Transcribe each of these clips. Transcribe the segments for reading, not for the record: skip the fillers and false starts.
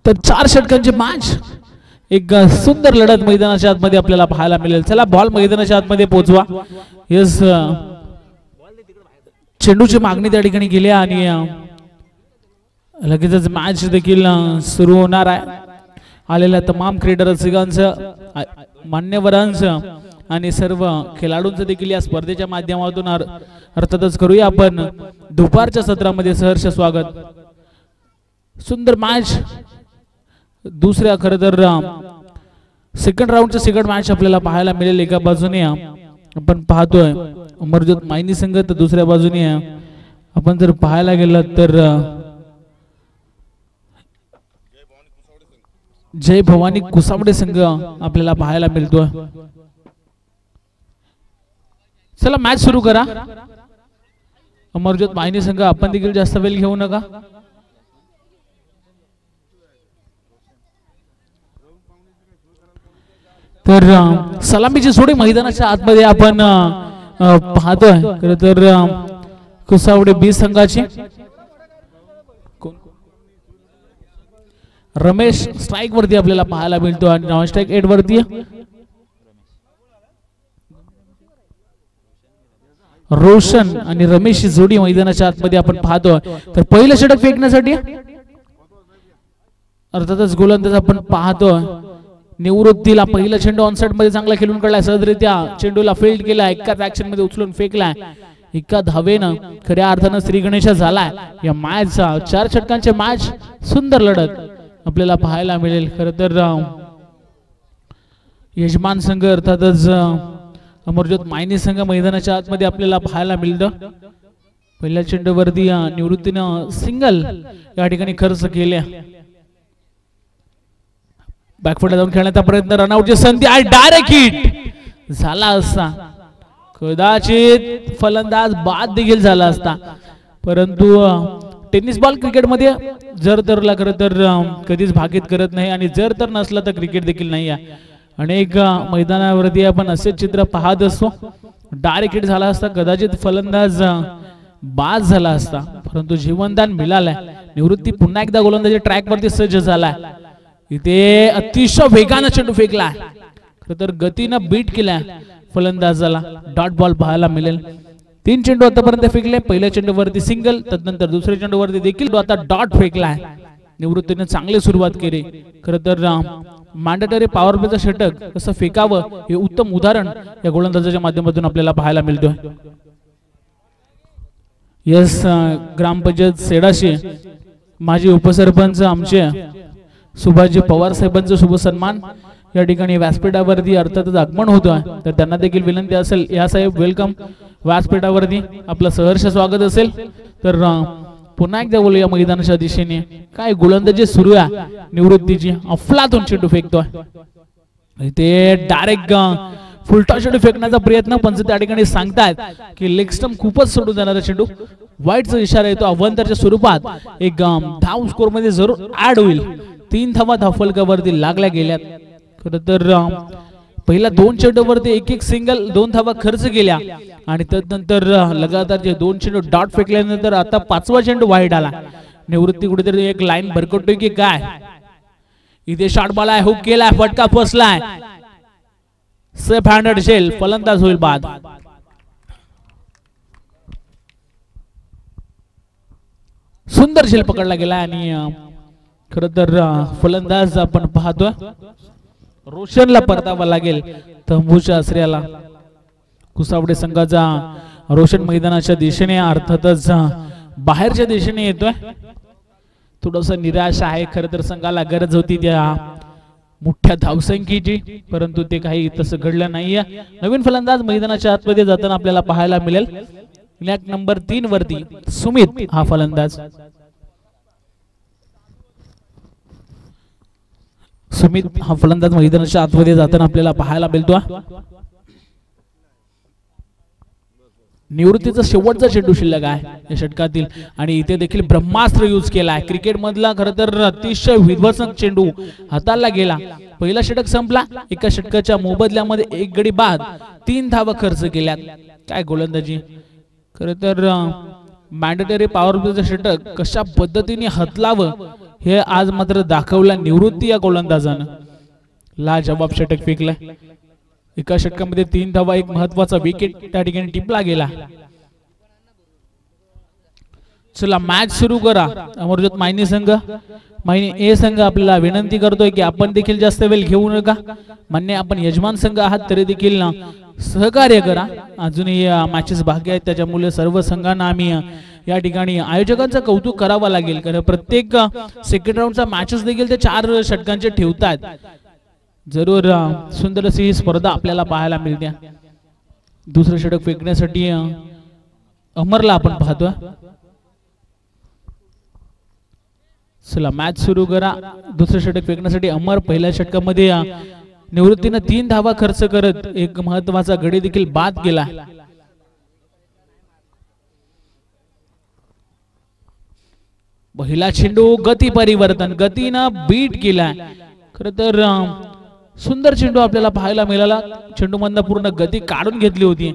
तर 4 षटकांची मॅच, एक सुंदर लढत मैदानाच्या आतमध्ये आपल्याला पाहायला मिळेल. चला बॉल मैदानाच्या आतमध्ये पोहोचवा. यस, चेंडूची मागणी त्या ठिकाणी केली आणि लगेचच मॅच देखील सुरू होणार आहे. आलेल्या तमाम क्रीडा रसिकांचं, मान्यवरांचं आणि सर्व खेळाडूंचं देखील या स्पर्धेच्या माध्यमातून अर्थातच करूया आपण दुपारच्या सत्रामध्ये सहर्ष स्वागत. सुंदर मॅच, दुसऱ्या खरं तर सेकंड राऊंडचं सेकंड मॅच आपल्याला पाहायला मिळेल. एका बाजूने आपण पाहतोय अमरज्योत मायनी संघ, तर दुसऱ्या बाजूने आपण जर पाहायला गेलं तर जय भवानी कुसावडे संघ आपल्याला पाहायला मिळतोय. चला मॅच सुरू करा. अमरज्योत मायनी संघ, आपण देखील जास्त वेळ घेऊ नका. तर सलामीची जोडी मैदानाच्या आतमध्ये आपण पाहतोय. खरं तर कुसावडे बी संघाची रमेश स्ट्राइक वरती आपल्याला पाहायला मिळतो आणि नॉन स्ट्राइक 8 वरती रोशन आणि रमेश जोडी मैदानाच्या आतमध्ये आपण पाहतोय. तर पहिलं षटक फेकण्यासाठी अर्थातच गोलंदाज आपण पाहतोय निवृत्तीला. पहिला चेंडू ऑनसाइड मध्ये चांगला खेळून काढलाय, सहजरित्या चेंडूला फील्ड केला, एकाच ऍक्शन मध्ये उचलून फेकलाय. एका धावेनं खऱ्या अर्थानं श्री गणेश झालाय या मॅचचा. 4 षटकांचे मॅच, सुंदर लढत आपल्याला पाहायला मिळेल. खरं तर यजमान संघ अर्थातच अमरज्योत मायनी संघ मैदानाच्या आतमध्ये आपल्याला पाहायला मिळतं. पहिल्या चेंडूवरती निवृत्तीनं सिंगल या ठिकाणी खर्च केल्या. बॅकफुटला जाऊन खेळण्याचा प्रयत्न, रनआउटची संधी आणि डायरेक्ट हिट झाला असता. कदाचित फलंदाज बाद देखील झाला असता, परंतु टेनिस बॉल क्रिकेटमध्ये जर तरला खरं तर कधीच भागीत करत नाही आणि जर तर नसला तर क्रिकेट देखील नाही आहे. अनेक मैदानावरती आपण असे चित्र पाहत असतो. डायरेक्ट हिट झाला असता, कदाचित फलंदाज बाद झाला असता, परंतु जीवनदान मिळालंय. निवृत्ती पुन्हा एकदा गोलंदाजी ट्रॅक वरती सज्ज झालाय. इथे अतिशय वेगानं चेंडू फेकलाय, खरं तर गतीनं बीट केलाय फलंदाजाला. डॉट बॉल पाहायला मिळेल. 3 चेंडू आतापर्यंत फेकले. पहिल्या चेंडूवरती सिंगल, तदनंतर दुसऱ्या चेंडूवरती देखील आता डॉट फेकलाय. निवृत्तीने चांगली सुरुवात केली. खरं तर मॅन्डेटरी पॉवर प्लेचं षटक कसं फेकावं हे उत्तम उदाहरण या गोलंदाजाच्या माध्यमातून आपल्याला पाहायला मिळतोय. यस, ग्रामपंचायत सेडाशी माजी उपसरपंच आमचे सुभाषजी पवार साहेबांचं शुभ सन्मान या ठिकाणी व्यासपीठावरती अर्थातच आगमन होतोय. तर त्यांना देखील विनंती असेल, या साहेब वेलकम व्यासपीठावरती, आपलं सहर्ष स्वागत असेल. तर पुन्हा एकदा बोलूया मैदानाच्या दिशेने. काय गोलंदाजी सुरू आहे निवृत्तीची, अफलातून चेंडू फेकतोय. इथे डायरेक्ट फुलटॉस चेंडू फेकण्याचा प्रयत्न, पण त्या ठिकाणी सांगतायत की लेग स्टंप खूपच सोडून जाणारा चेंडू. वाईटचा इशारा येतो अवंतरच्या स्वरूपात. एक धाव स्कोर मध्ये जरूर ऍड होईल. 3 धावा धावफलकावरती लागल्या गेल्यात. खरं तर पहिल्या 2 चेंडूवरती एक सिंगल, 2 धावा खर्च केल्या आणि त्यानंतर लगातार जे 2 चेंडू डॉट फेकल्यानंतर आता 5वा चेंडू वाईट आला. निवृत्ती कुठेतरी एक लाईन भरकटतोय की काय. इथे शॉट बॉल आहे, हुक केलाय, फटका फसलाय, सेफ हँडेड शेल, फलंदाज होईल बाद. सुंदर शेल पकडला गेला आणि खरं तर फलंदाज आपण पाहतोय रोशनला परतावा लागेल. तंबूच्या आश्रयाला कुसावडे संघाचा रोशन मैदानाच्या दिशेने अर्थातच बाहेरच्या दिशेने येतोय. थोडस निराश आहे. खरं तर संघाला गरज होती त्या मोठ्या धावसंख्येची, परंतु ते काही तसं घडलं नाहीये. नवीन फलंदाज मैदानाच्या आतमध्ये जाताना आपल्याला पाहायला मिळेल. फ्लॅग नंबर 3 वरती सुमित हा फलंदाज. सुमित हा फलंदाज मैदानाच्या आतमध्ये जाताना आपल्याला पाहायला मिळतो. निवृत्तीचा शेवटचा चेंडू शिल्लक आहे या षटकातील आणि इथे देखील ब्रह्मास्त्र यूज केला आहे. क्रिकेट मधला खरं तर अतिशय विध्वंसक चेंडू हाताळला गेला. पहिला षटक संपला, एका षटकाच्या मोबदल्यामध्ये 1 गडी बाद, 3 धावा खर्च केल्यात. काय गोलंदाजी. खरं तर मॅन्डेटरी पॉवर प्लेचं षटक कशा पद्धतीने हाताळावं हे आज मात्र दाखवला निवृत्ती या गोलंदाजानं. लाजवाब षटक फेकलाय. एका षटकामध्ये 3 धावा, एक महत्वाचा विकेट त्या ठिकाणी टिपला गेला. चला मॅच सुरू करा. अमरज्योत मायनी संघ, मायनी ए संघ आपल्याला विनंती करतोय की आपण देखील जास्त वेळ घेऊ नका. मान्य आपण यजमान संघ आहात तरी देखील सहकार्य करा. अजूनही मॅचेस बाकी आहेत, त्याच्यामुळे सर्व संघांना आम्ही या ठिकाणी आयोजकांचं कौतुक करावं लागेल. कारण प्रत्येक सेकंड राऊंडचा मॅचेस देखील ते 4 षटकांचे ठेवतात. जरूर सुंदर अशी ही स्पर्धा आपल्याला पाहायला मिळते. दुसरं षटक फेकण्यासाठी अमरला आपण पाहतोय. चला मॅच सुरू करा. दुसरं षटक फेकण्यासाठी अमर. पहिल्या षटकामध्ये निवृत्तीनं 3 धावा खर्च करत एक महत्वाचा गडी देखील बाद केला. पहिला चेंडू गती परिवर्तन, गतीनं बीट केला. खर तर सुंदर चेंडू आपल्याला पाहायला मिळाला. चेंडू मधनं पूर्ण गती काढून घेतली होती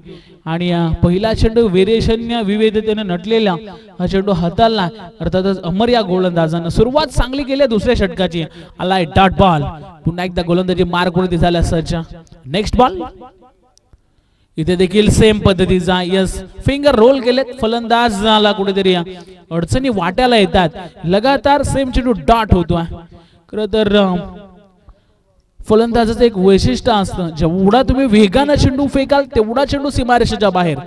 आणि पहिला चेंडू व्हेरिएशन विविधतेने नटलेला हा चेंडू हाताळला. अर्थातच अमर या गोलंदाजानं सुरुवात चांगली केली दुसऱ्या षटकाची. आलाय डॉट बॉल. पुन्हा एकदा गोलंदाजी मार्कवरती झाल्या सज्ज. Next ball. इथे देखील सेम पद्धतीचा यस फिंगर रोल केलेत. फलंदाजाला कुठेतरी अडचणी वाट्याला येतात. लगातार सेम चेंडू डॉट होतो. खरं तर फलंदाजाचं एक वैशिष्ट्य असतं, जेवढा तुम्ही वेगानं चेंडू फेकाल तेवढा चेंडू सीमारेषेच्या बाहेर,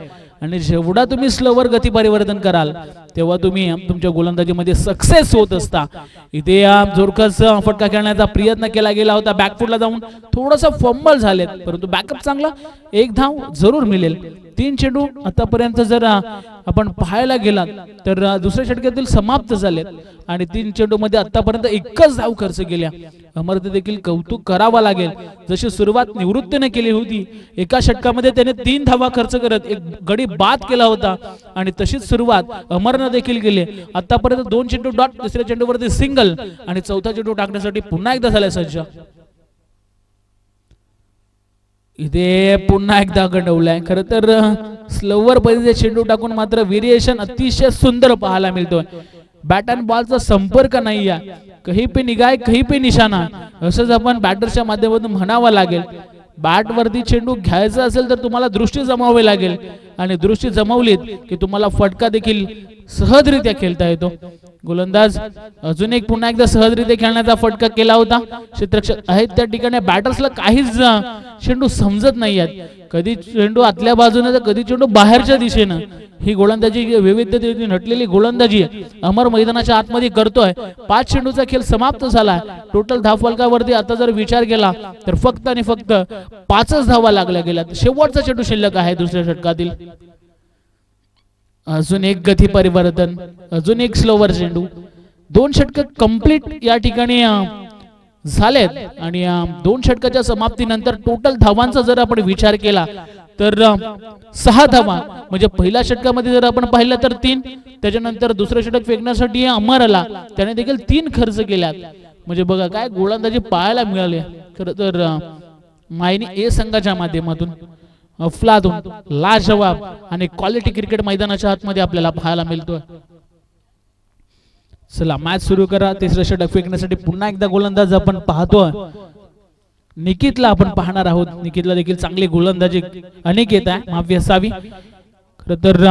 आणि जेवढा तुम्ही स्लोवर गती परिवर्तन कराल तेव्हा तुम्ही तुमच्या गोलंदाजीमध्ये सक्सेस होत असता. इथे जोरकस फटका खेळण्याचा प्रयत्न केला गेला होता. बॅकफुटला जाऊन थोडासा फंबल झालेत, परंतु बॅकअप चांगला. 1 धाव जरूर मिळेल. 3 चेंडू आतापर्यंत जर आपण पाहायला गेलात तर दुसऱ्या षटकातील समाप्त झालेत आणि 3 चेंडू मध्ये आतापर्यंत 1च धाव खर्च केल्या. अमरते देखील कौतुक करावा लागेल. जशी सुरुवात निवृत्तीने केली होती, एका षटकामध्ये त्याने 3 धावा खर्च करत एक गडी बाद केला होता आणि तशीच सुरुवात अमरने देखील केली. आतापर्यंत 2 चेंडू डॉट, तिसऱ्या चेंडूवरती सिंगल आणि चौथा चेंडू टाकण्यासाठी पुन्हा एकदा झाला सज्ज. इथे पुन्हा एकदा गंडवलाय. खरं तर स्लोवर पद्धतीने चेंडू टाकून मात्र व्हेरिएशन अतिशय सुंदर पाहायला मिळतोय. बॅट अँड बॉलचा संपर्क नाही आहे. कहीं पे निगाह कहीं पे निशाणा, असंच आपण बॅटरच्या माध्यमातून म्हणावं लागेल. बॅट वरती चेंडू घ्यायचा असेल तर तुम्हाला दृष्टी जमावावी लागेल आणि दृष्टी जमवलीत की तुम्हाला फटका देखील सहजरित्या खेळता येतो. गोलंदाज अजून एक पुन्हा एकदा सहजरित्या खेळण्याचा फटका केला होता. क्षेत्ररक्षक आहेत त्या ठिकाणी. बॅटर्सला काहीच चेंडू समजत नाही आहेत. कधी चेंडू आतल्या बाजूने तर कधी चेंडू बाहेरच्या दिशेनं. ही गोलंदाजी विविधतेने नटलेली गोलंदाजी अमर मैदानाच्या आतमध्ये करतोय. 5 चेंडूचा खेळ समाप्त झाला. टोटल धावफलकावरती आता जर विचार केला तर फक्त आणि फक्त 5च धावा लागल्या गेल्या. शेवटचा चेंडू शिल्लक आहे दुसऱ्या षटकातील. अजून एक गती परिवर्तन, अजून एक स्लोवर चेंडू. 2 षटक कंप्लीट या ठिकाणी झालेत आणि 2 षटकाच्या समाप्तीनंतर टोटल धावांचा जर आपण विचार केला तर 6 धावा. म्हणजे पहिल्या षटकामध्ये जर आपण पाहिलं तर 3, त्याच्यानंतर दुसरं षटक फेकण्यासाठी अमर आला, त्याने देखील 3 खर्च केल्यात. म्हणजे बघा काय गोलंदाजी पाहायला मिळाले. खरं तर मायनी ए संघाच्या माध्यमातून अफलातून लाजवाब आणि क्वालिटी क्रिकेट मैदानाच्या आतमध्ये आपल्याला पाहायला मिळतोय. चला मॅच सुरू करा. तिसरं षटक फेकण्यासाठी पुन्हा एकदा गोलंदाज आपण पाहतोय. निकितला आपण पाहणार आहोत. निकितला देखील चांगली गोलंदाजी अनिकेत आहे, माफी असावी. खरं तर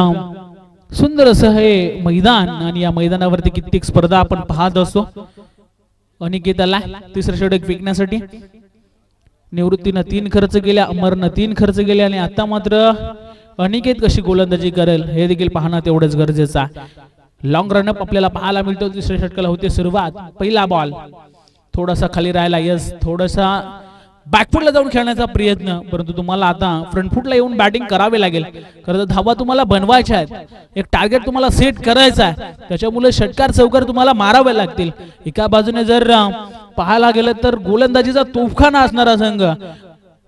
सुंदर असं हे मैदान आणि या मैदानावरती कित्येक स्पर्धा आपण पाहत असतो. अनिकेताला तिसरं षटक फेकण्यासाठी निवृत्तीनं 3 खर्च केल्या, अमरनं 3 खर्च केले आणि आता मात्र अनिकेत कशी गोलंदाजी करेल हे देखील पाहणं तेवढंच गरजेचं आहे. लॉंग रनअप आपल्याला पाहायला मिळतो. तिसऱ्या षटकाला होते सुरुवात. पहिला बॉल थोडासा खाली राहिला. यस थोडासा बॅकफुटला जाऊन खेळण्याचा प्रयत्न, परंतु तुम्हाला आता फ्रंटफुटला येऊन बॅटिंग करावे लागेल. खरं तर धावा तुम्हाला बनवायच्या आहेत. एक टार्गेट तुम्हाला सेट करायचा आहे, त्याच्यामुळे षटकार चौकार तुम्हाला मारावे लागतील. एका बाजूने जर पाहायला गेलं तर गोलंदाजीचा तोफखाना असणारा संघ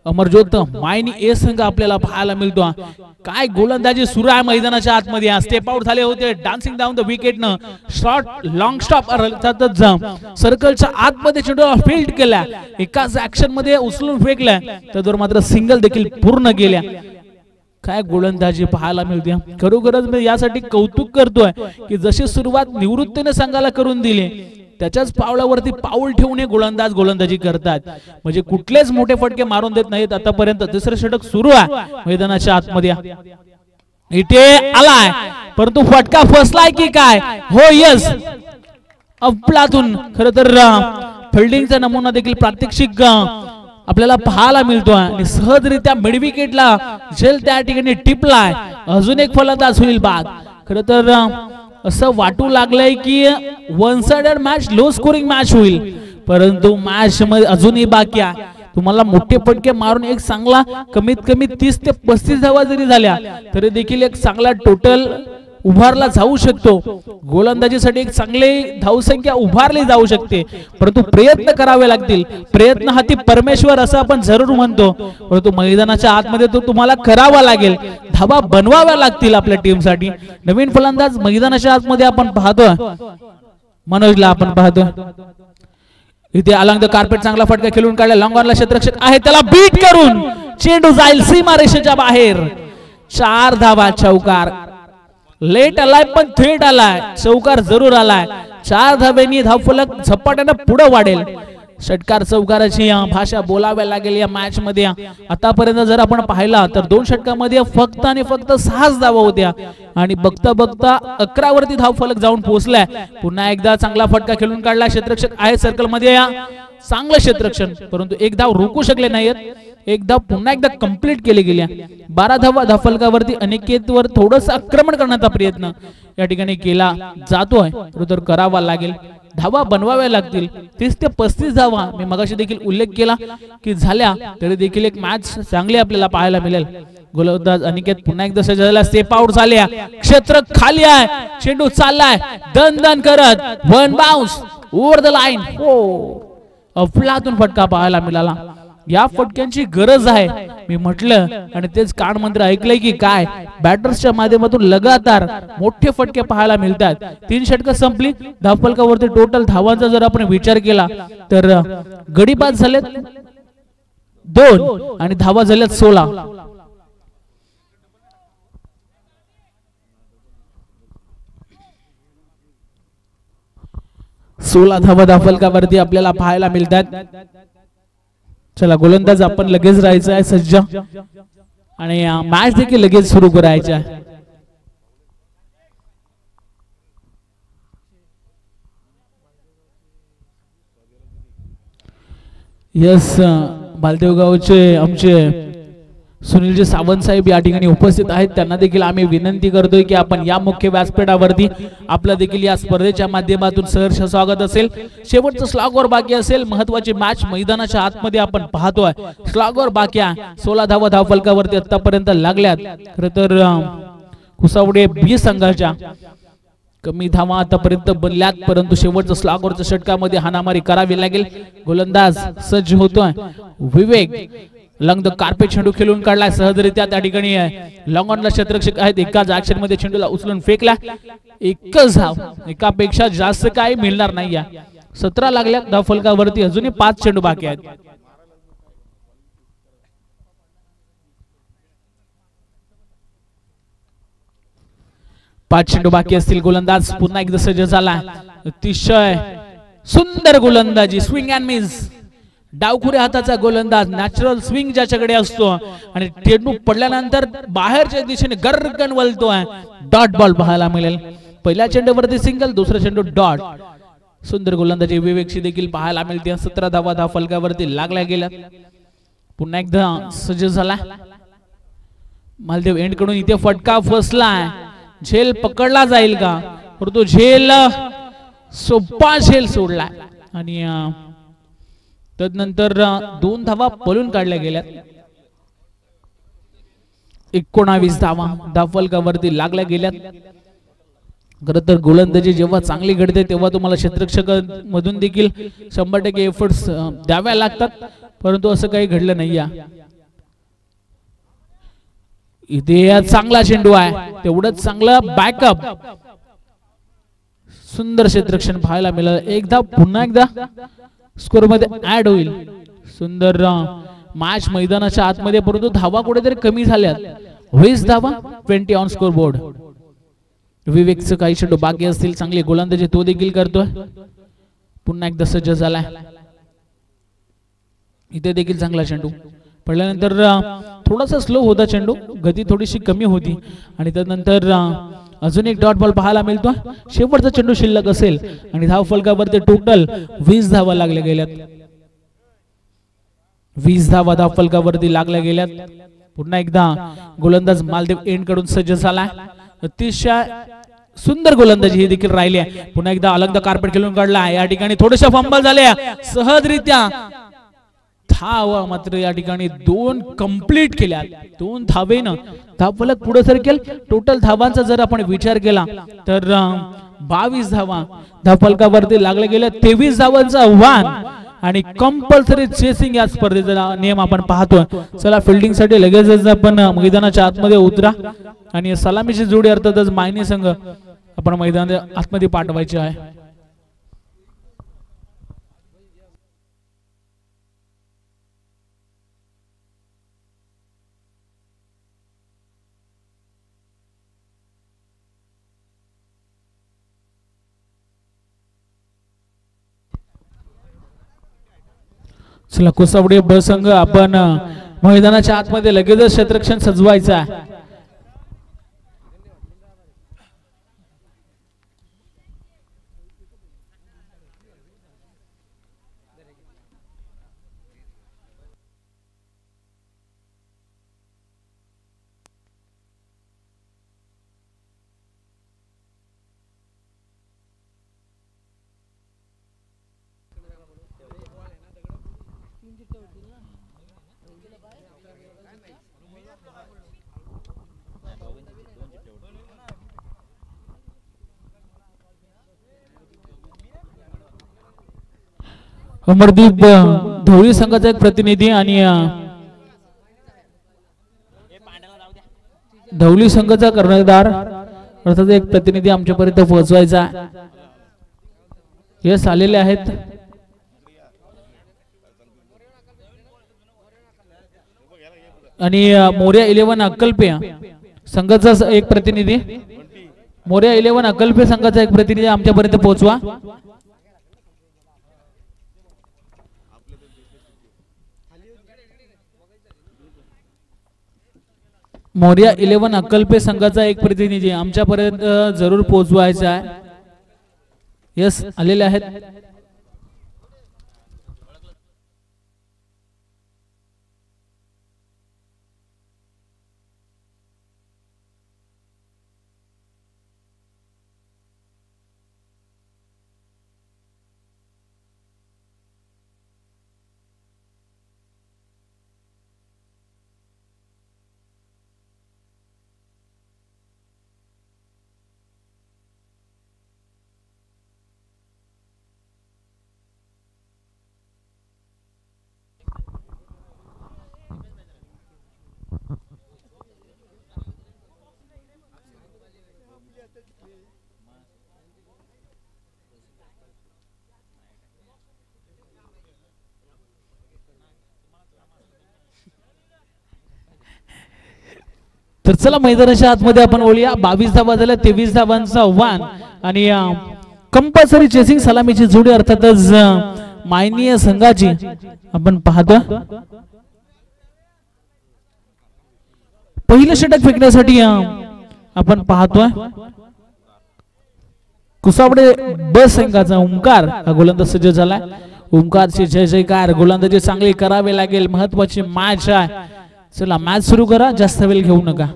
अमरज्योत मायनी ए संघ आपल्याला पाहायला मिळतो. काय गोलंदाजी सुरू आहे मैदानाच्या आतमध्ये. स्टेप आउट झाले होते डान्सिंग डाऊन द विकेटनं. शॉर्ट लॉंग स्टॉप अर्थातच सर्कलच्या आतमध्ये चेंडू फील्ड केला. एकाच ऍक्शन मध्ये उचलून फेकला, त्यावर मात्र सिंगल देखील पूर्ण केल्या. काय गोलंदाजी पाहायला मिळते. खरोखरच मी यासाठी कौतुक करतोय की जशी सुरुवात निवृत्तीने संघाला करून दिली त्याच्याच पावलावरती पाऊल ठेवून हे गोलंदाज गोलंदाजी करतात, म्हणजे कुठलेच मोठे फटके मारून देत नाहीत आतापर्यंत. तिसरं षटक सुरू आहे मैदानाच्या आतमध्ये, इथे आलाय परंतु फटका फसलाय की काय? हो यस, अफलातून. खर तर फिल्डिंगचा नमुना देखील प्रात्यक्षिक आपल्याला पाहायला मिळतो आणि सहजरित्या मिडविकेटला झेल त्या ठिकाणी टिपलाय. अजून एक फलंदाज होईल बाद. खर तर असं वाटू लागलंय की one sided match, low scoring match होईल, परंतु मॅच मध्ये अजूनही बाकी आहे. तुम्हाला मोठे फटके मारून एक चांगला कमीत कमी 30 ते 35 धावा जरी झाल्या तरी देखील एक चांगला टोटल उभारला जाऊ शकतो. गोलंदाजीसाठी एक चांगली धावसंख्या उभारली जाऊ शकते, परंतु प्रयत्न करावे लागतील. प्रयत्न हाती परमेश्वर असं आपण जरूर म्हणतो, परंतु मैदानाच्या आतमध्ये तो तुम्हाला करावा लागेल. धावा बनवाव्या लागतील आपल्या टीमसाठी. नवीन फलंदाज मैदानाच्या आतमध्ये आपण पाहतोय, मनोजला आपण पाहतोय. इथे अलॉंग द कार्पेट चांगला फटका खेळून काढला. लॉंग ऑनला क्षेत्ररक्षक आहे, त्याला बीट करून चेंडू जाईल सीमारेषेच्या बाहेर. 4 धावा, चौकार. लेट आलाय पण थेट आलाय, चौकार जरूर आलाय. 4 धाब्यांनी धावफलक झपाट्याने पुढे वाढेल. षटकार चौकाराची भाषा बोलाव्या लागेल या मॅच मध्ये. आतापर्यंत जर आपण पाहिला तर 2 षटकामध्ये फक्त आणि फक्त 6 धावा होत्या आणि बघता बघता 11 वरती धावफलक जाऊन पोहोचलाय. पुन्हा एकदा चांगला फटका खेळून काढला. क्षेत्ररक्षक आहे सर्कल मध्ये, चांगलं क्षेत्ररक्षण, परंतु एक धाव रोखू शकले नाहीत. एक धाव पुन्हा एकदा कंप्लीट केली गेल्या. 12 धावा धावफलकावरती अनिकेतवर थोडस आक्रमण करण्याचा प्रयत्न या ठिकाणी केला जातोय, तर करावा लागेल. धावा बनवाव्या लागतील. 30 ते 35 धावा मी मगाशी देखील उल्लेख केला की झाल्या तरी देखील एक मॅच चांगली आपल्याला पाहायला मिळेल. गोलंदाज अनिकेत पुन्हा एकदा सज्ज झाला. स्टेप आउट झाल्या, क्षेत्र खाली आहे, चेंडू चाललाय दन दन करत. One bounce over the line. हो, अफलातून फटका पाहायला मिळाला. या फटक्यांची गरज आहे मी म्हटलं, आणि तेच कान मंत्र ऐकलंय की काय. बॅटर्सच्या माध्यमातून लगातार मोठे फटके पाहायला मिळतात. 3 षटकं संपली. धावफलकावरती टोटल धावांचा जर आपण विचार केला तर गडी बाद झालेत 2 आणि धावा झाल्यात 16. धावा धावफलकावरती आपल्याला पाहायला मिळतात. चला गोलंदाज आपण लगेच राहायचं आहे सज्ज आणि मॅच देखील लगेच सुरू करायची आहे. यस, बालदेवगावचे आमचे सुनीलजी सावंत साहेब या ठिकाणी उपस्थित आहेत. त्यांना देखील आम्ही विनंती करतोय की आपण या मुख्य व्यासपीठावरती आपलं देखील या स्पर्धेच्या माध्यमातून सहर्ष स्वागत असेल. शेवटचं स्लॉगवर बाकी असेल. महत्वाची मॅच मैदानाच्या आतमध्ये आपण पाहतोय. स्लॉगवर बाकी आहे. 16 धावा धावफलकावरती आतापर्यंत लागल्यात. खरं तर कुसावडे बी संघाच्या कमी धावा आतापर्यंत बनल्यात, परंतु शेवटचं स्लॉगवरच्या षटकामध्ये हाणामारी करावी लागेल. गोलंदाज सज्ज होतोय विवेक. लंग द कार्पेट चेंडू खेळून काढलाय सहजरित्या. त्या ठिकाणी लॉंग ऑनला क्षेत्ररक्षक आहेत. एकाच ऍक्शन मध्ये चेंडूला उचलून फेकला. एकच धाव, एकापेक्षा जास्त काही मिळणार नाही. 17 लागल्या धावफलकावरती. अजूनही 5 चेंडू बाकी आहेत. पाच चेंडू बाकी असतील. गोलंदाज पुन्हा एकदा सज्ज झाला. अतिशय सुंदर गोलंदाजी, स्विंग अँड मिस. डावखुऱ्या हाताचा गोलंदाज, नॅचरल स्विंग ज्याच्याकडे असतो आणि चेंडू पडल्यानंतर बाहेरच्या दिशेने गरकन वळतोय. डॉट बॉल पाहायला मिळेल. पहिल्या चेंडूवरती सिंगल, दुसरा चेंडू डॉट. सुंदर गोलंदाजी विवेकशी देखील पाहायला मिळते. 17 धावा धावफलकावरती लागल्या गेल्या. पुन्हा एकदा सज्ज झाला मालदेव एंड कडून. इथे फटका फसलाय. झेल पकडला जाईल का? परंतु झेल सोपा झेल सोडलाय आणि तदनंतर 2 धावा पळून काढल्या गेल्या. 19 धावा धावफलकावरती लागल्या गेल्यात. खरं तर गोलंदाजी जेव्हा चांगली घडते तेव्हा तुम्हाला क्षेत्ररक्षक मधून देखील 100% एफर्ट्स द्याव्या लागतात, परंतु असं काही घडलं नाही. इथे चांगला चेंडू आहे, तेवढंच चांगलं बॅकअप. सुंदर क्षेत्ररक्षण पाहायला मिळालं. एकदा पुन्हा एकदा स्कोर मध्ये ऍड होईल. सुंदर मॅच मैदानाच्या आतमध्ये, परंतु धावा कुठेतरी कमी झाल्यात. 20 धावा 20 ऑन स्कोर बोर्ड. विवेकचं काही चेंडू बाकी असतील. चांगली गोलंदाजी तो देखील करतोय. पुन्हा एकदा सज्ज झालाय. इथे देखील चांगला चेंडू पडल्यानंतर थोडासा स्लो होता चेंडू, गती थोडीशी कमी होती आणि त्यानंतर अजून एक डॉट बॉल पाहायला मिळतो. शेवटचा चेंडू शिल्लक असेल आणि धाव फलकावरती टोटल 20 धावा लागल्या गेल्यात. 20 धावा धाव फलकावरती लागल्या गेल्यात. पुन्हा एकदा गोलंदाज मालदेव एंड कडून सज्ज झाला. अतिशय सुंदर गोलंदाजी ही देखील राहिली आहे. पुन्हा एकदा अलग कार्पेट खेळून काढला. या ठिकाणी थोड्याशा फंबल झाल्या सहजरित्या धावा मात्र या ठिकाणी 2 कंप्लीट केल्या. 2 धावेनं धाव फलक पुढे सरकेल. टोटल धावांचा जर आपण विचार केला तर 22 धावा धाव फलकावरती लागले गेले. 23 धावांचं आव्हान आणि कंपल्सरी चेसिंग या स्पर्धेचा नियम आपण पाहतोय. चला फिल्डिंग साठी लगेचच आपण मैदानाच्या आतमध्ये उतरा आणि सलामीची जोडी अर्थातच मायनी संघ आपण मैदानाच्या आतमध्ये पाठवायचे आहे. चला कुसावडे ब संघ आपण मैदानाच्या आतमध्ये लगेचच क्षेत्ररक्षण सजवायचं आहे. अमरदीप धवळी संघाचा एक प्रतिनिधी आणि धवळी संघाचा कर्णधार अर्थात एक प्रतिनिधी आमच्यापर्यंत पोहोचवायचा. यस आलेले आहेत. आणि मोर्या 11 अक्कलपे संघाचा एक प्रतिनिधी, मोर्या 11 अक्कलपे संघाचा एक प्रतिनिधी आमच्यापर्यंत पोहोचवा. मोर्या 11 अक्कलपे संघाचा एक प्रतिनिधी आमच्यापर्यंत जरूर पोहोचवायचा आहे. यस आलेले आहेत. तर चला मैदानाच्या आतमध्ये आपण बोलूया. 22 धावा झाल्या, 23 धावांचं आव्हान आणि कंपल्सरी चेसिंग सलामीची जोडी अर्थातच मायनीय संघाची आपण पाहतो. पहिलं षटक फेकण्यासाठी आपण पाहतोय कुसावडे ब संघाचा ओमकार हा गोलंदाज सज्ज झालाय. ओमकारची जय जयकार. गोलंदाजी चांगली करावी लागेल. महत्वाची मॅच आहे. चला मॅच सुरू करा, जास्त वेळ घेऊ नका.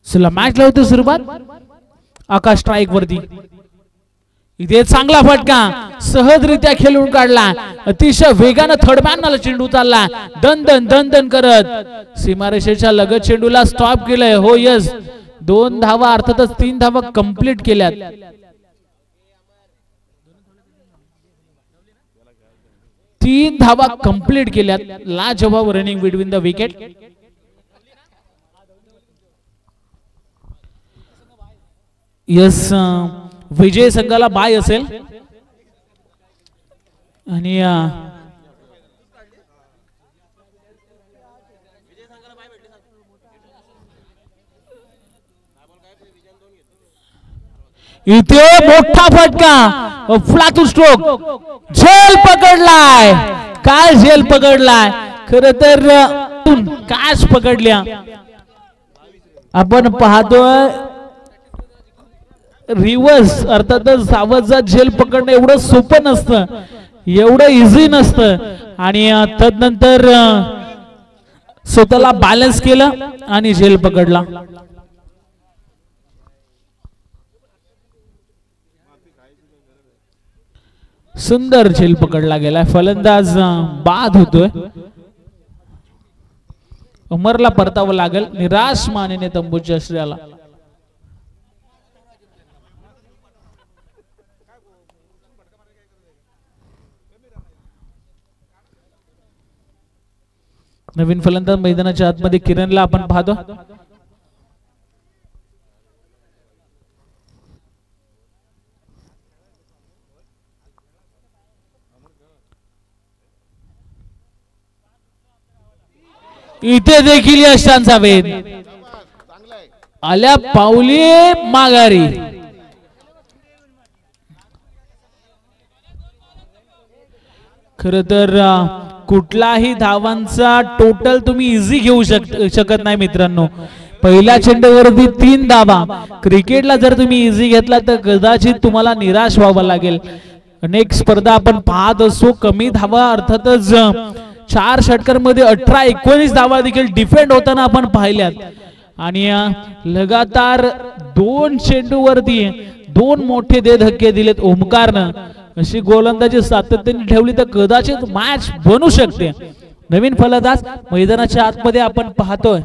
चला मॅच लावतो सुरुवात. आकाश स्ट्राइक वरती. इथे चांगला फटका सहजरित्या खेळून काढला. अतिशय वेगानं थर्डमॅनला चेंडू चालला. दन दन दन दन करत सीमारेषेच्या लगत चेंडूला स्टॉप केलंय. हो यस 2 धावा अर्थातच 3 धावा कंप्लीट केल्यात. 3 धावा कंप्लीट केल्यात. लाजवाब running between the wicket. Yes विजय संघाला बाय असेल आणि इथे मोठा फटका फ्लातू स्ट्रोक झेल पकडलाय काय झेल पकडलाय खर तर काच पकडल्या आपण पाहतोय रिव्हर्स अर्थातच सावधचा झेल पकडणं एवढं सोपं नसतं एवढं इझी नसतं आणि तदनंतर स्वतःला बॅलन्स केलं आणि झेल पकडला सुंदर झेल पकडला गेला फलंदाज बाद होतोय उमरला परतावं लागेल निराश मानेने तंबूच्या श्रेयाला नवीन फलंदाज मैदानाच्या आतमध्ये किरणला आपण पाहतो इथे देखील यशांचा वेध आल्या पावली माघारी खर तर कुठलाही धावांचा टोटल तुम्ही इझी घेऊ शकत नाही मित्रांनो पहिल्या चेंडूवरती 3 धावा क्रिकेटला जर तुम्ही इझी घेतला तर कदाचित तुम्हाला निराश व्हावं लागेल अनेक स्पर्धा आपण पाहत असतो कमी धावा अर्थातच 4 षटकांमध्ये 18-19 धावा देखील डिफेंड होताना आपण पाहिल्यात आणि लगातार 2 चेंडूवरती 2 मोठे धक्के दिलेत ओमकारनं अशी गोलंदाजी सातत्याने ठेवली तर कदाचित मॅच बनू शकते नवीन फलंदाज मैदानाच्या आतमध्ये आपण पाहतोय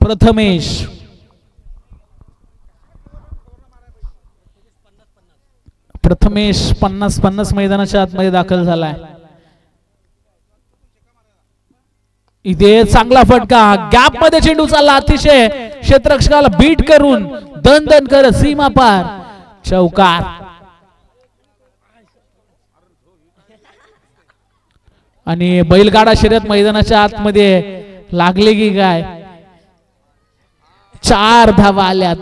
प्रथमेश 50-50 मैदानाच्या आतमध्ये दाखल झालाय इथे चांगला फटका गॅप मध्ये चेंडू चालला अतिशय क्षेत्ररक्षकाला बीट करून दन करत सीमा पार चौकार आणि बैलगाडा शर्यत मैदानाच्या आतमध्ये लागले की काय 4 धावा आल्यात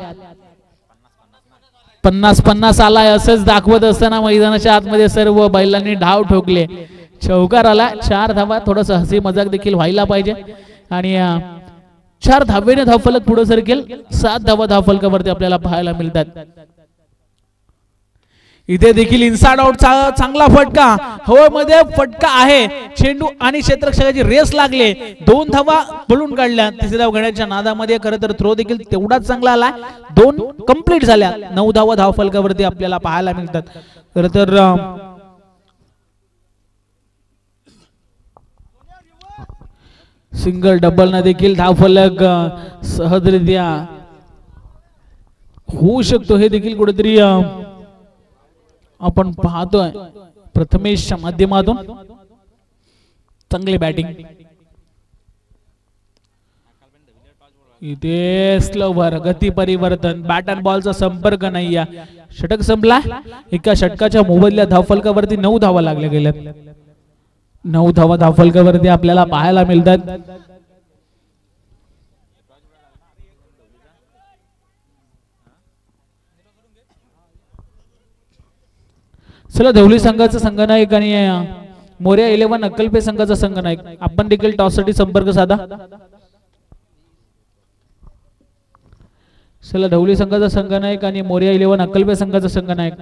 50-50 आलाय असंच दाखवत असताना मैदानाच्या आतमध्ये सर्व बैलांनी धाव ठोकले चौकार आला 4 धावा थोडस हसी मजाक देखील व्हायला पाहिजे आणि 4 धावेने धावफलक पुढे सरकेल 7 धावा धावफलकावरती आपल्याला पाहायला मिळतात इथे देखील इनसाइड आउट चांगला फटका हवेमध्ये फटका आहे चेंडू आणि क्षेत्ररक्षकाची रेस लागले 2 धावा पळून काढल्या तिसऱ्या धाव घेण्याच्या नादामध्ये खरं तर थ्रो देखील तेवढाच चांगला आला 2 कंप्लीट झाल्या 9 धावा धावफलकावरती आपल्याला पाहायला मिळतात खरं तर सिंगल डबल न देखील धावफलक सहजरित्या होऊ शकतो हे देखील कुठेतरी आपण पाहतोय प्रथमेशच्या माध्यमातून चांगली बॅटिंग इथे स्लोवर गती परिवर्तन बॅट अँड बॉलचा संपर्क नाही या षटक संपला एका षटकाच्या मोबदल्या धावफलकावरती 9 धावा लागल्या गेल्यात 9 धावा धावफलकावरती आपल्याला पाहायला मिळतात चला धवली संघाचा संघनायक आणि मोर्या 11 अक्कलपे संघाचा संघनायक आपण देखील टॉस साठी संपर्क साधा चला धवली संघाचा संघनायक आणि मोर्या 11 अक्कलपे संघाचा संघनायक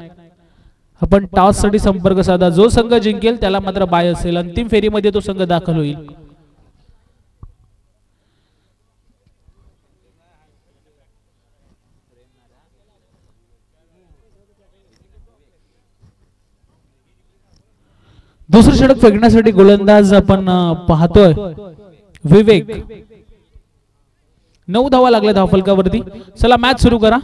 आपण टॉस साठी संपर्क साधा जो संघ जिंकेल त्याला मात्र बाय असेल अंतिम फेरीमध्ये तो संघ दाखल होईल दुसरं षटक फेकण्यासाठी गोलंदाज आपण पाहतोय विवेक 9 धावा लागल्या धावफलकावरती चला मॅच सुरू करा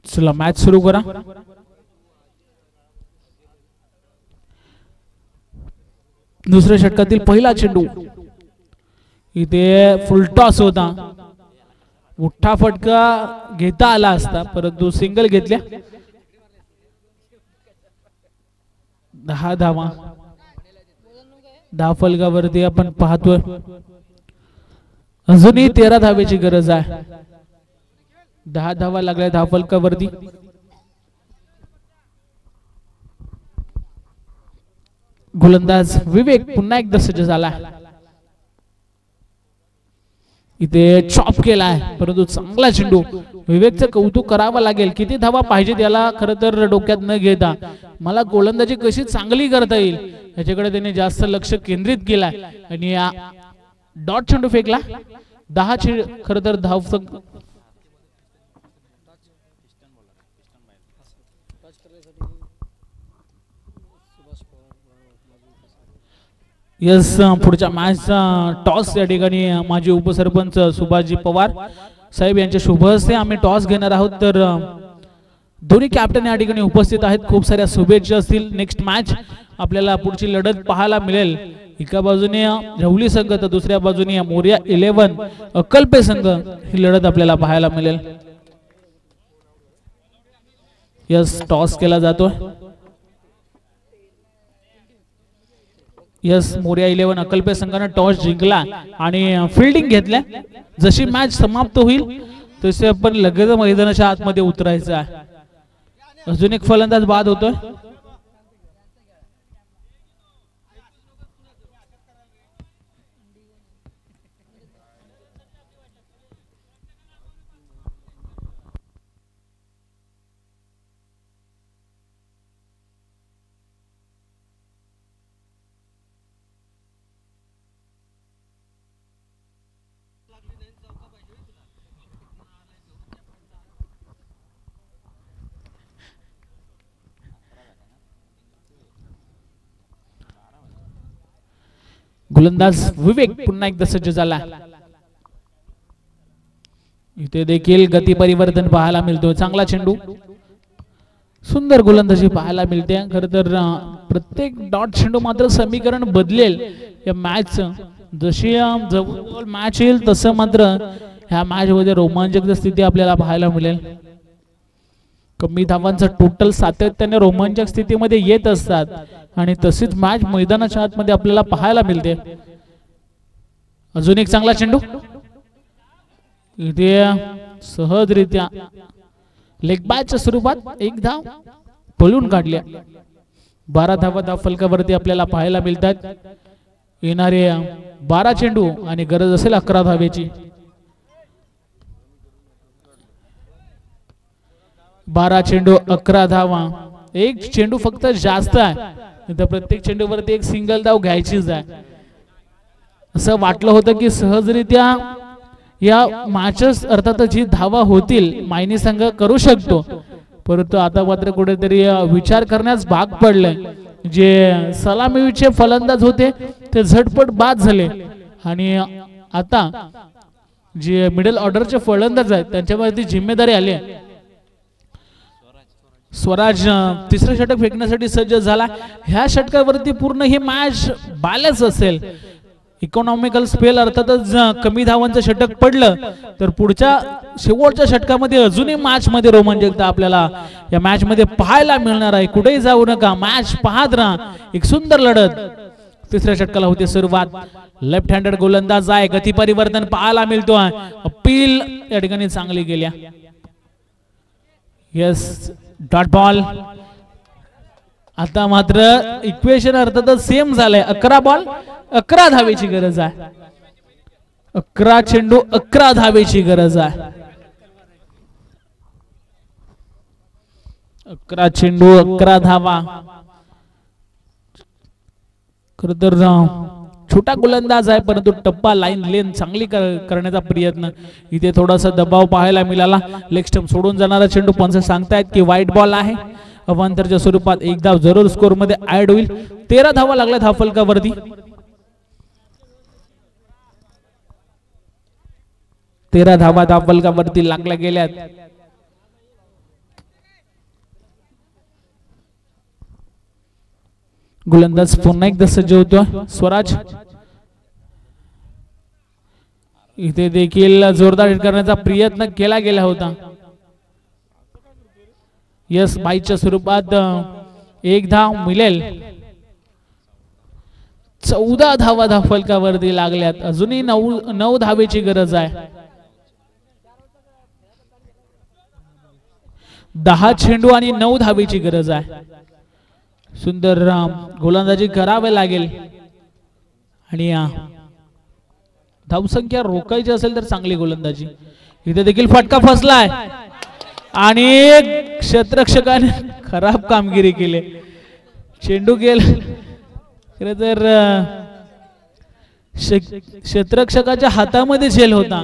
चला मॅच सुरू करा. दुसऱ्या षटकातील पहिला चेंडू. इथे फुल टॉस होता. मोठा फटका घेता आला असता परंतु सिंगल घेतल्या. 10 धावा. 10 फलकावरती आपण पाहतोय. अजूनही 13 धावेची गरज आहे. 10 धावा लागल्या 10 फलकावरती. गोलंदाज विवेक पुन्हा एकदा सज्ज झाला. इथे चॉप केला आहे परंतु चांगला चेंडू. विवेकचं कौतुक करावं लागेल. किती धावा पाहिजे त्याला खरं तर डोक्यात न घेता मला गोलंदाजी कशी चांगली करता येईल याच्याकडे त्याने जास्त लक्ष केंद्रित केलाय आणि डॉट चेंडू फेकला. 10 खरं तर धाव. यस पुढच्या मॅचचा टॉस या ठिकाणी माजी उपसरपंच सुभाषजी पवार साहेब यांच्या शुभ हस्ते आम्ही टॉस घेणार आहोत. तर दोन्ही कॅप्टन या ठिकाणी उपस्थित आहेत. खूप साऱ्या शुभेच्छा असतील. नेक्स्ट मॅच आपल्याला पुढची लढत पाहायला मिळेल. एका बाजूने रवली संघ तर दुसऱ्या बाजूने मोरया 11 अक्कलपे संघ ही लढत आपल्याला पाहायला मिळेल. यस टॉस केला जातो. यस मोरया 11 अक्कलपे संघाने टॉस जिंकला आणि फिल्डिंग घेतल्या. जशी मॅच समाप्त होईल तसे आपण लगेच मैदानाच्या आतमध्ये उतरायचं आहे. अजून एक फलंदाज बाद होतोय. गोलंदाज विवेक पुन्हा एकदा सज्ज झाला. इथे देखील गती परिवर्तन पाहायला मिळतो. चांगला चेंडू. सुंदर गोलंदाजी पाहायला मिळते. खरं तर प्रत्येक डॉट चेंडू मात्र समीकरण बदलेल या मॅच. जशी जवळ मॅच येईल तसं मात्र ह्या मॅच मध्ये रोमांचक स्थिती आपल्याला पाहायला मिळेल. कमी धावांचा टोटल सातत्याने रोमांचक स्थितीमध्ये येत असतात आणि तशीच मॅच मैदानाच्या आतमध्ये आपल्याला पाहायला मिळते. अजून एक चांगला चेंडू. इथे सहजरित्या लेग बॅचच्या स्वरूपात एक धाव पळून काढल्या. 12 धावा धाव फलकावरती आपल्याला पाहायला मिळतात. येणारे 12 चेंडू आणि गरज असेल 11 धावेची. 12 चेंडू 11 धावा. एक चेंडू फक्त जास्त आहे तर प्रत्येक चेंडूवरती एक सिंगल धाव घ्यायचीच आहे. असं वाटलं होतं की सहजरित्या या मॅचेस अर्थात जी धावा होतील मायनी संघ करू शकतो परंतु आता मात्र कुठेतरी विचार करण्यास भाग पडलंय. जे सलामीचे फलंदाज होते ते झटपट बाद झाले आणि आता जे मिडल ऑर्डरचे फलंदाज आहेत त्यांच्यावरती जिम्मेदारी आली आहे. स्वराज तिसरं षटक फेकण्यासाठी सज्ज झाला. ह्या षटकावरती पूर्ण ही मॅच बॅलन्स असेल. इकॉनॉमिकल स्पेल अर्थातच कमी धावांचं षटक पडलं तर पुढच्या शेवटच्या षटकामध्ये अजूनही मॅच मध्ये रोमांचकता आपल्याला या मॅच मध्ये पाहायला मिळणार आहे. कुठेही जाऊ नका. मॅच पाहत राहा. एक सुंदर लढत. तिसऱ्या षटकाला होते सुरुवात. लेफ्ट हँडेड गोलंदाज आहे. गती परिवर्तन पाहायला मिळतो आहे. अपील या ठिकाणी चांगली गेल्या. Yes dot ball. आता मात्र इक्वेशन अर्थातच सेम झालंय. 11 बॉल 11 धावेची गरज आहे. 11 चेंडू 11 धावेची गरज आहे. 11 चेंडू 11 धावा. खर तर छोटा गोलंदाज आहे परंतु टप्पा लाईन लेन चांगली करण्याचा प्रयत्न. इथे थोडासा दबाव पाहायला मिळाला. लेग स्टंप सोडून जाणारा चेंडू पंच सांगतायत की वाईट बॉल आहे. अवांतरच्या स्वरूपात एक धाव जरूर स्कोर मध्ये ऍड होईल. 13 धावा लागल्या धाव फलकावरती. 13 धावा धाव फलकावरती लागल्या गेल्यात. गोलंदाज पुन्हा एकदा सज्ज होतो स्वराज. इथे देखील जोरदार हिट करण्याचा प्रयत्न केला गेला होता. यस बाईच्या स्वरूपात एक धाव मिळेल. 14 धावा धावफलकावरती लागल्यात. अजूनही 9 धावेची गरज आहे. 10 चेंडू आणि 9 धावेची गरज आहे. सुंदर गोलंदाजी करावे लागेल आणि धावसंख्या रोखायची असेल तर चांगली गोलंदाजी. इथे देखील फटका फसलाय आणि क्षेत्ररक्षकाने खराब कामगिरी केली. चेंडू गेला खरं तर क्षेत्ररक्षकाच्या हातामध्ये झेल होता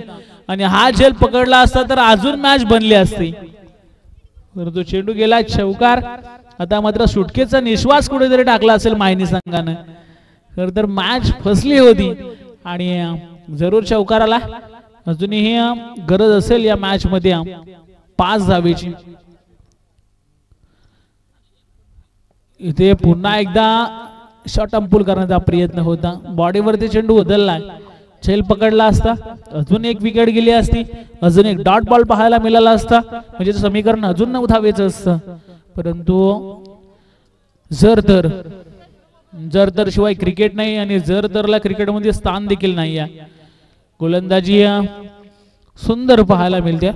आणि हा झेल पकडला असता तर अजून मॅच बनली असती. परंतु चेंडू गेला चौकार. आता मात्र सुटकेचा निश्वास कुठेतरी टाकला असेल मायनी संघाने. खरं तर मॅच फसली होती आणि जरूर चौकार आला. अजूनही गरज असेल या मॅच मध्ये 5 धावेची. इथे पुन्हा एकदा शॉट अंपुल करण्याचा प्रयत्न होता. बॉडीवरती चेंडू बदललाय. झेल पकडला असता अजून एक विकेट गेली असती. अजून एक डॉट बॉल पाहायला मिळाला असता म्हणजे समीकरण अजून 9 धावेचं असतं. परंतु जर तर शिवाय क्रिकेट नाही आणि जर तरला क्रिकेटमध्ये स्थान देखील नाही आहे. गोलंदाजी सुंदर पाहायला मिळते.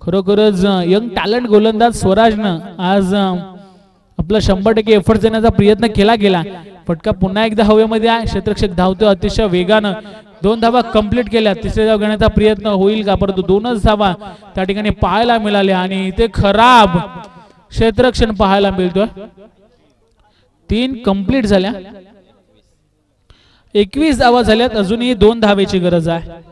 खरोखरच यंग टॅलेंट गोलंदाज स्वराजनं आज आपला 100% एफर्ट देण्याचा प्रयत्न केला गेला. फटका पुन्हा एकदा हवेमध्ये आहे. क्षेत्ररक्षक धावतो अतिशय वेगानं. 2 धावा कंप्लीट केल्या. तिसरी धाव घेण्याचा प्रयत्न होईल का? परंतु 2च धावा त्या ठिकाणी पाहायला मिळाल्या आणि इथे खराब क्षेत्ररक्षण पाहायला मिळतोय. 3 कंप्लीट झाल्या. 21 धावा झाल्यात. अजूनही 2 धावेची गरज आहे.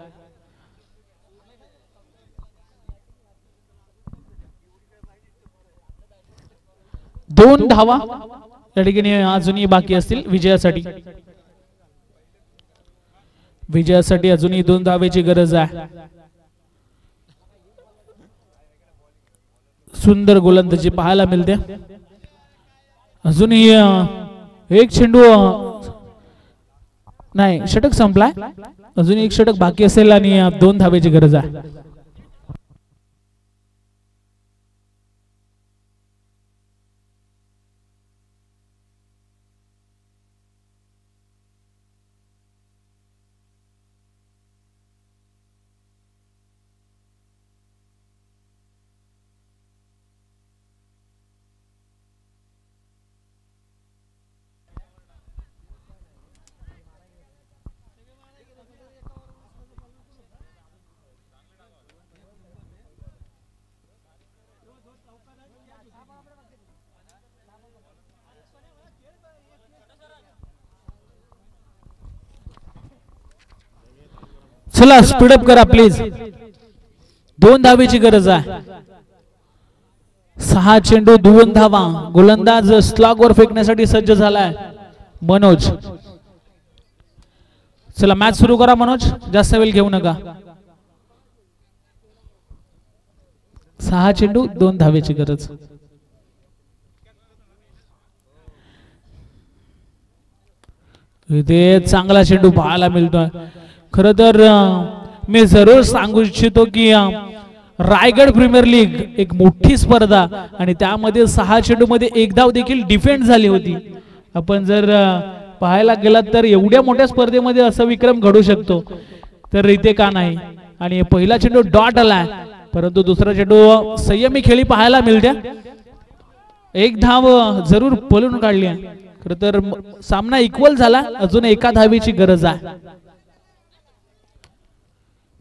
दोन धावा या ठिकाणी अजूनही बाकी असतील विजयासाठी. विजयासाठी अजूनही 2 धावेची गरज आहे. सुंदर गोलंदाजी पाहायला मिळते. अजूनही एक चेंडू नाही षटक संपलाय. अजून एक षटक बाकी असेल आणि 2 धावेची गरज आहे. चला स्पीडअप करा प्लीज. 2 धावेची गरज आहे. 6 चेंडू 2 धावा. गोलंदाज स्लॉग वर फेकण्यासाठी सज्ज झालाय मनोज. चला मॅच सुरू करा मनोज. जास्त वेळ घेऊ नका. 6 चेंडू 2 धावेची गरज. इथे चांगला चेंडू पाहायला मिळतोय. खरं तर मी जरूर सांगू इच्छितो की रायगड प्रीमियर लीग एक मोठी स्पर्धा आणि त्यामध्ये 6 चेंडू मध्ये 1 धाव देखील डिफेंड झाली होती. आपण जर पाहायला गेलात तर एवढ्या मोठ्या स्पर्धेमध्ये असा विक्रम घडू शकतो तर इथे का नाही. आणि पहिला चेंडू डॉट आलाय परंतु दुसरा चेंडू संयमी खेळी पाहायला मिळते. 1 धाव जरूर पळून काढली. खरं तर सामना इक्वल झाला. अजून 1 धावेची गरज आहे.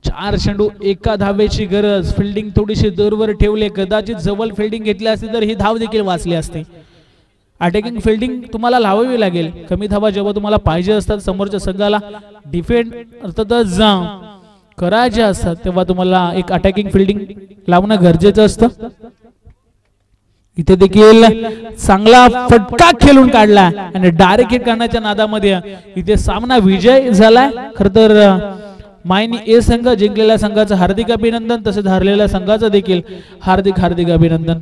4 चेंडू 1 धावेची गरज. फिल्डिंग थोडीशी दूरवर ठेवले. कदाचित जवळ फिल्डिंग घेतली असती तर ही धाव देखील वाचली असते. अटॅकिंग फिल्डिंग तुम्हाला लावावी लागेल. कमी धावा जेव्हा तुम्हाला पाहिजे असतात समोरच्या संघाला डिफेंड अर्थातच करायचे असतात तेव्हा तुम्हाला एक अटॅकिंग फिल्डिंग लावणं गरजेचं असतं. इथे देखील चांगला फटका खेळून काढला आणि डायरेक्ट हिट करण्याच्या नादामध्ये इथे सामना विजय झालाय. खरं तर मायनी ए संघ जिंकलेल्या संघाचं हार्दिक अभिनंदन. तसेच हरलेल्या संघाचं देखील हार्दिक अभिनंदन.